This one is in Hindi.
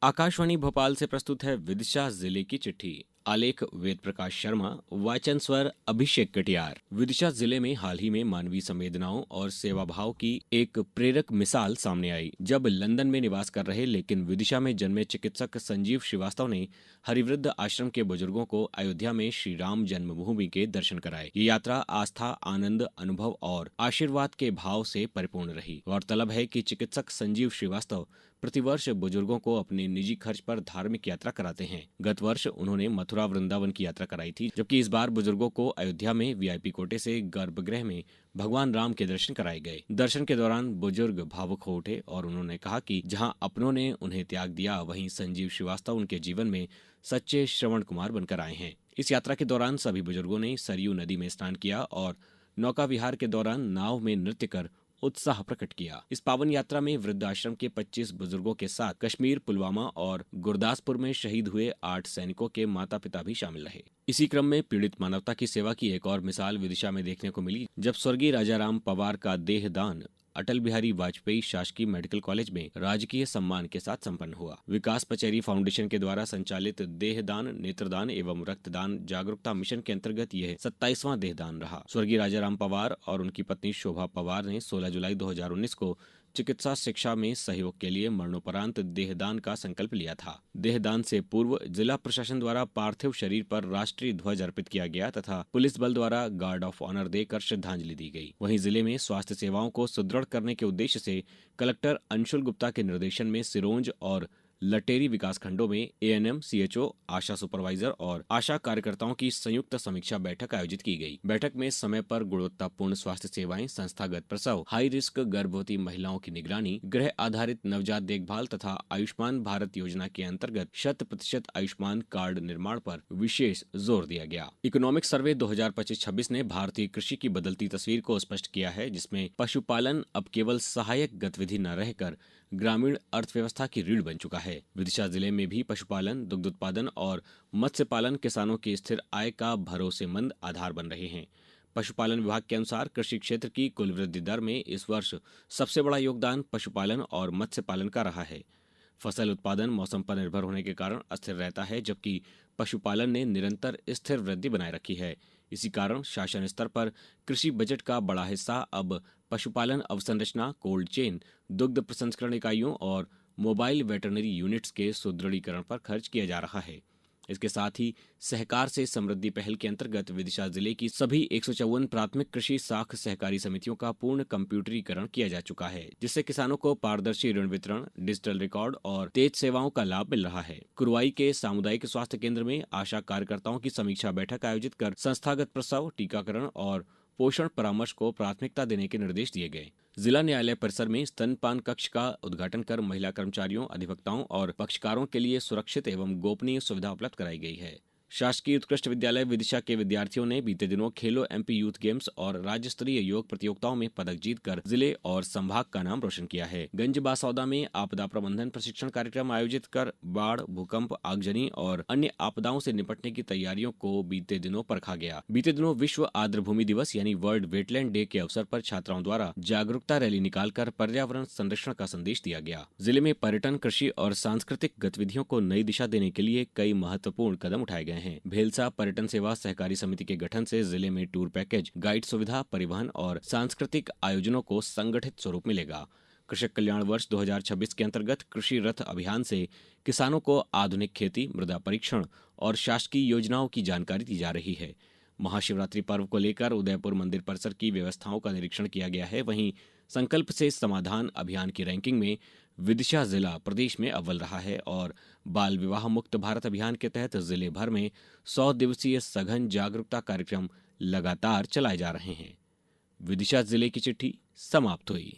आकाशवाणी भोपाल से प्रस्तुत है विदिशा जिले की चिट्ठी। आलेख वेद प्रकाश शर्मा, वाचन स्वर अभिषेक कटियार। विदिशा जिले में हाल ही में मानवीय संवेदनाओं और सेवा भाव की एक प्रेरक मिसाल सामने आई, जब लंदन में निवास कर रहे लेकिन विदिशा में जन्मे चिकित्सक संजीव श्रीवास्तव ने हरिवृद्ध आश्रम के बुजुर्गों को अयोध्या में श्री राम जन्मभूमि के दर्शन कराए। ये यात्रा आस्था, आनंद, अनुभव और आशीर्वाद के भाव से परिपूर्ण रही। गौरतलब है कि चिकित्सक संजीव श्रीवास्तव प्रतिवर्ष बुजुर्गों को अपने निजी खर्च पर धार्मिक यात्रा कराते हैं। गत वर्ष उन्होंने मथुरा वृंदावन की यात्रा कराई थी, जबकि इस बार बुजुर्गों को अयोध्या में वीआईपी कोटे से गर्भगृह में भगवान राम के दर्शन कराए गए। दर्शन के दौरान बुजुर्ग भावुक हो उठे और उन्होंने कहा कि जहां अपनों ने उन्हें त्याग दिया, वहीं संजीव श्रीवास्तव उनके जीवन में सच्चे श्रवण कुमार बनकर आए हैं। इस यात्रा के दौरान सभी बुजुर्गों ने सरयू नदी में स्नान किया और नौका विहार के दौरान नाव में नृत्य कर उत्साह प्रकट किया। इस पावन यात्रा में वृद्धाश्रम के 25 बुजुर्गों के साथ कश्मीर, पुलवामा और गुरदासपुर में शहीद हुए 8 सैनिकों के माता पिता भी शामिल रहे। इसी क्रम में पीड़ित मानवता की सेवा की एक और मिसाल विदिशा में देखने को मिली, जब स्वर्गीय राजाराम पवार का देह दान अटल बिहारी वाजपेयी शासकीय मेडिकल कॉलेज में राजकीय सम्मान के साथ संपन्न हुआ। विकास पचेरी फाउंडेशन के द्वारा संचालित देहदान, नेत्रदान एवं रक्तदान जागरूकता मिशन के अंतर्गत यह 27वां देहदान रहा। स्वर्गीय राजाराम पवार और उनकी पत्नी शोभा पवार ने 16 जुलाई 2019 को चिकित्सा शिक्षा में सहयोग के लिए मरणोपरांत देहदान का संकल्प लिया था। देहदान से पूर्व जिला प्रशासन द्वारा पार्थिव शरीर पर राष्ट्रीय ध्वज अर्पित किया गया तथा पुलिस बल द्वारा गार्ड ऑफ ऑनर देकर श्रद्धांजलि दी गई। वहीं जिले में स्वास्थ्य सेवाओं को सुदृढ़ करने के उद्देश्य से कलेक्टर अंशुल गुप्ता के निर्देशन में सिरोंज और लटेरी विकास खंडों में एएनएम, सीएचओ, आशा सुपरवाइजर और आशा कार्यकर्ताओं की संयुक्त समीक्षा बैठक आयोजित की गई। बैठक में समय पर गुणवत्तापूर्ण स्वास्थ्य सेवाएं, संस्थागत प्रसव, हाई रिस्क गर्भवती महिलाओं की निगरानी, गृह आधारित नवजात देखभाल तथा आयुष्मान भारत योजना के अंतर्गत 100% आयुष्मान कार्ड निर्माण पर विशेष जोर दिया गया। इकोनॉमिक सर्वे 2025-26 ने भारतीय कृषि की बदलती तस्वीर को स्पष्ट किया है, जिसमें पशुपालन अब केवल सहायक गतिविधि न रहकर ग्रामीण अर्थव्यवस्था की रीढ़ बन चुका है। विदिशा जिले में भी पशुपालन, दुग्ध उत्पादन और मत्स्य पालन किसानों की स्थिर आय का भरोसेमंद आधार बन रहे हैं। पशुपालन विभाग के अनुसार कृषि क्षेत्र की कुल वृद्धि दर में इस वर्ष सबसे बड़ा योगदान पशुपालन और मत्स्य पालन का रहा है। फसल उत्पादन मौसम पर निर्भर होने के कारण अस्थिर रहता है, जबकि पशुपालन ने निरंतर स्थिर वृद्धि बनाए रखी है। इसी कारण शासन स्तर पर कृषि बजट का बड़ा हिस्सा अब पशुपालन अवसंरचना, कोल्ड चेन, दुग्ध प्रसंस्करण इकाइयों और मोबाइल वेटरनरी यूनिट्स के सुदृढ़ीकरण पर खर्च किया जा रहा है। इसके साथ ही सहकार से समृद्धि पहल के अंतर्गत विदिशा जिले की सभी 154 प्राथमिक कृषि साख सहकारी समितियों का पूर्ण कंप्यूटरीकरण किया जा चुका है, जिससे किसानों को पारदर्शी ऋण वितरण, डिजिटल रिकॉर्ड और तेज सेवाओं का लाभ मिल रहा है। कुरवाई के सामुदायिक स्वास्थ्य केंद्र में आशा कार्यकर्ताओं की समीक्षा बैठक आयोजित कर संस्थागत प्रसव, टीकाकरण और पोषण परामर्श को प्राथमिकता देने के निर्देश दिए गए। जिला न्यायालय परिसर में स्तनपान कक्ष का उद्घाटन कर महिला कर्मचारियों, अधिवक्ताओं और पक्षकारों के लिए सुरक्षित एवं गोपनीय सुविधा उपलब्ध कराई गई है। शासकीय उत्कृष्ट विद्यालय विदिशा के विद्यार्थियों ने बीते दिनों खेलो एमपी यूथ गेम्स और राज्य स्तरीय योग प्रतियोगिताओं में पदक जीतकर जिले और संभाग का नाम रोशन किया है। गंज बासौदा में आपदा प्रबंधन प्रशिक्षण कार्यक्रम आयोजित कर बाढ़, भूकंप, आगजनी और अन्य आपदाओं से निपटने की तैयारियों को बीते दिनों परखा गया। बीते दिनों विश्व आर्द्र भूमि दिवस यानी वर्ल्ड वेटलैंड डे के अवसर पर छात्राओं द्वारा जागरूकता रैली निकालकर पर्यावरण संरक्षण का संदेश दिया गया। जिले में पर्यटन, कृषि और सांस्कृतिक गतिविधियों को नई दिशा देने के लिए कई महत्वपूर्ण कदम उठाए गए हैं। भेलसा पर्यटन सेवा सहकारी समिति के गठन से जिले में टूर पैकेज, गाइड सुविधा, परिवहन और सांस्कृतिक आयोजनों को संगठित स्वरूप मिलेगा। कृषक कल्याण वर्ष 2026 के अंतर्गत कृषि रथ अभियान से किसानों को आधुनिक खेती, मृदा परीक्षण और शासकीय योजनाओं की जानकारी दी जा रही है। महाशिवरात्रि पर्व को लेकर उदयपुर मंदिर परिसर की व्यवस्थाओं का निरीक्षण किया गया है। वहीं संकल्प से समाधान अभियान की रैंकिंग में विदिशा जिला प्रदेश में अव्वल रहा है और बाल विवाह मुक्त भारत अभियान के तहत जिले भर में 100 दिवसीय सघन जागरूकता कार्यक्रम लगातार चलाए जा रहे हैं। विदिशा जिले की चिट्ठी समाप्त हुई।